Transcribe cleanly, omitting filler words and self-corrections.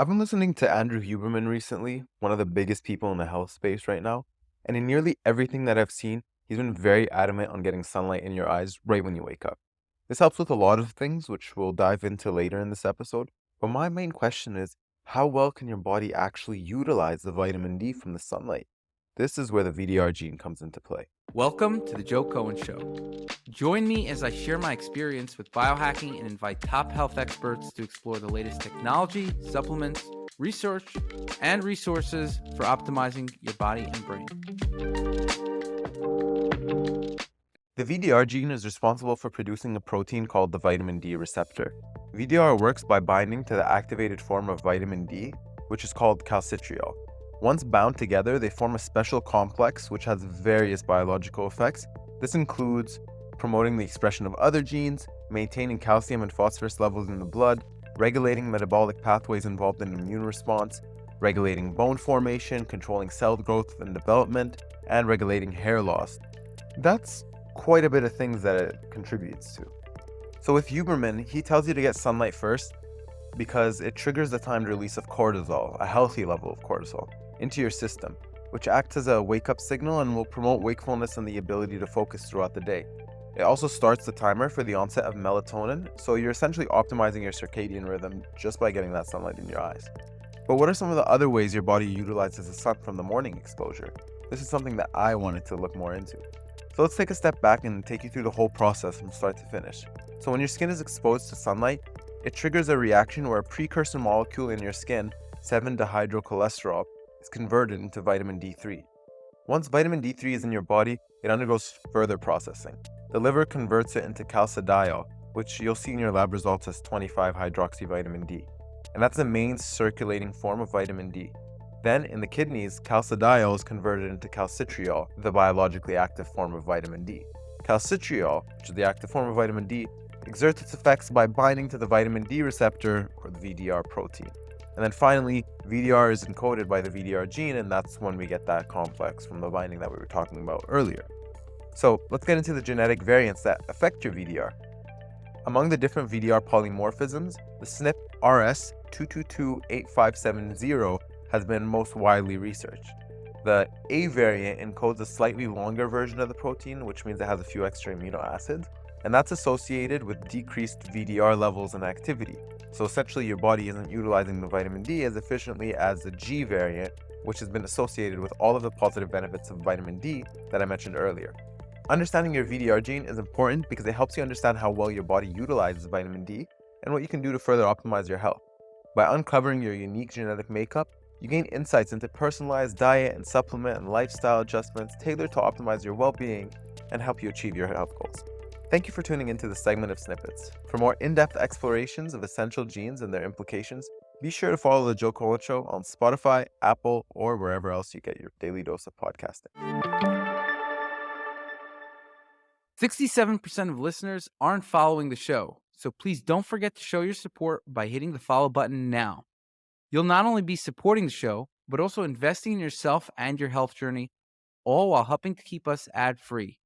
I've been listening to Andrew Huberman recently, one of the biggest people in the health space right now. And in nearly everything that I've seen, he's been very adamant on getting sunlight in your eyes right when you wake up. This helps with a lot of things, which we'll dive into later in this episode. But my main question is, how well can your body actually utilize the vitamin D from the sunlight? This is where the VDR gene comes into play. Welcome to the Joe Cohen Show. Join me as I share my experience with biohacking and invite top health experts to explore the latest technology, supplements, research, and resources for optimizing your body and brain. The VDR gene is responsible for producing a protein called the vitamin D receptor. VDR works by binding to the activated form of vitamin D, which is called calcitriol. Once bound together, they form a special complex which has various biological effects. This includes promoting the expression of other genes, maintaining calcium and phosphorus levels in the blood, regulating metabolic pathways involved in immune response, regulating bone formation, controlling cell growth and development, and regulating hair loss. That's quite a bit of things that it contributes to. So with Huberman, he tells you to get sunlight first because it triggers the timed release of cortisol, a healthy level of cortisol, into your system, which acts as a wake-up signal and will promote wakefulness and the ability to focus throughout the day. It also starts the timer for the onset of melatonin, so you're essentially optimizing your circadian rhythm just by getting that sunlight in your eyes. But what are some of the other ways your body utilizes the sun from the morning exposure? This is something that I wanted to look more into. So let's take a step back and take you through the whole process from start to finish. So when your skin is exposed to sunlight, it triggers a reaction where a precursor molecule in your skin, 7-dihydrocholesterol, is converted into vitamin D3. Once vitamin D3 is in your body, it undergoes further processing. The liver converts it into calcitriol, which you'll see in your lab results as 25-hydroxyvitamin D. And that's the main circulating form of vitamin D. Then, in the kidneys, calcitriol is converted into calcitriol, the biologically active form of vitamin D. Calcitriol, which is the active form of vitamin D, exerts its effects by binding to the vitamin D receptor, or the VDR protein. And then finally, VDR is encoded by the VDR gene, and that's when we get that complex from the binding that we were talking about earlier. So let's get into the genetic variants that affect your VDR. Among the different VDR polymorphisms, the SNP RS2228570 has been most widely researched. The A variant encodes a slightly longer version of the protein, which means it has a few extra amino acids, and that's associated with decreased VDR levels and activity. So essentially your body isn't utilizing the vitamin D as efficiently as the G variant, which has been associated with all of the positive benefits of vitamin D that I mentioned earlier. Understanding your VDR gene is important because it helps you understand how well your body utilizes vitamin D and what you can do to further optimize your health. By uncovering your unique genetic makeup, you gain insights into personalized diet and supplement and lifestyle adjustments tailored to optimize your well-being and help you achieve your health goals. Thank you for tuning into this segment of Snippets. For more in-depth explorations of essential genes and their implications, be sure to follow The Joe Cohen Show on Spotify, Apple, or wherever else you get your daily dose of podcasting. 67% of listeners aren't following the show, so please don't forget to show your support by hitting the follow button now. You'll not only be supporting the show, but also investing in yourself and your health journey, all while helping to keep us ad-free.